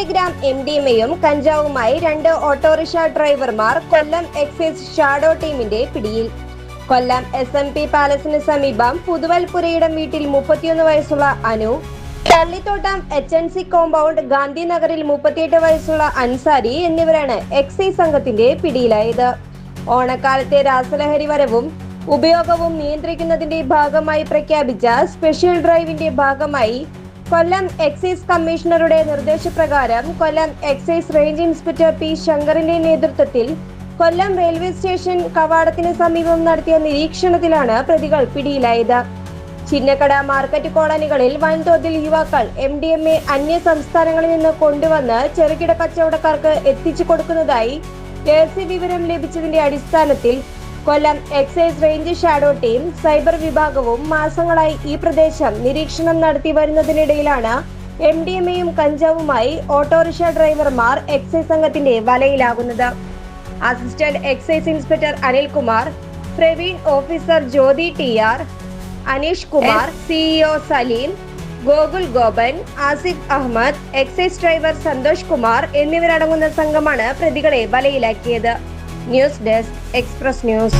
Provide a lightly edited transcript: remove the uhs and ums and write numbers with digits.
Gram MDMA-യും കഞ്ചാവുമായി 2 autorickshaw ഡ്രൈവർമാർ കൊല്ലം excise shadow ടീമിന്റെ പിടിയിൽ. കൊല്ലം SMP പാലസിന് സമീപം പുതുവൽപുരയിടം വീട്ടിൽ 31 വയസ്സുള്ള അനു, തള്ളിത്തോട്ടം HNC കോമ്പൗണ്ട് ഗാന്ധിനഗറിൽ 38 വയസ്സുള്ള അൻസാരി എന്നിവരാണ് എക്സൈസ് സംഘത്തിന്റെ പിടിയിലായത്. ഓണക്കാലത്തെ രാസലഹരി വരവും ഉപയോഗവും നിയന്ത്രിക്കുന്നതിന്റെ ഭാഗമായി പ്രഖ്യാപിച്ച സ്പെഷ്യൽ ഡ്രൈവിന്റെ ഭാഗമായി കൊല്ലം എക്സൈസ് കമ്മീഷണറുടെ നിർദ്ദേശപ്രകാരം കൊല്ലം എക്സൈസ് റേഞ്ച് ഇൻസ്പെക്ടർ P. ശങ്കറിന്റെ നേതൃത്വത്തിൽ കൊല്ലം റെയിൽവേ സ്റ്റേഷൻ കവാടത്തിന് സമീപം നടത്തിയ നിരീക്ഷണത്തിലാണ് പ്രതികൾ പിടിയിലായത്. ചിന്നക്കട മാർക്കറ്റ് കോളനികളിൽ വൻതോതിൽ യുവാക്കൾ MDMA അന്യ സംസ്ഥാനങ്ങളിൽ നിന്ന് കൊണ്ടുവന്ന് ചെറുകിട കച്ചവടക്കാർക്ക് എത്തിച്ചു കൊടുക്കുന്നതായി രഹസ്യ വിവരം ലഭിച്ചതിന്റെ അടിസ്ഥാനത്തിൽ Kollam excise range shadow team cyber വിഭാഗവും മാസങ്ങളായി ഈ പ്രദേശം നിരീക്ഷണം നടത്തി വരുന്നതിനിടയിലാണ് MDMA-യും കഞ്ചാവുമായി ഓട്ടോറിക്ഷ ഡ്രൈവർമാർ എക്സൈസ് സംഘത്തിന്റെ വലയിലാകുന്നത്. Assistant excise inspector Anilkumar, preventive officer Jyothi TR, Aneesh Kumar, CEO Saleem, Gokul Gopan, Asif Ahammed, excise driver Santhosh Kumar എന്നിവരടങ്ങുന്ന സംഘമാണ് പ്രതികളെ വലയിലാക്കിയത്. News desk, express news.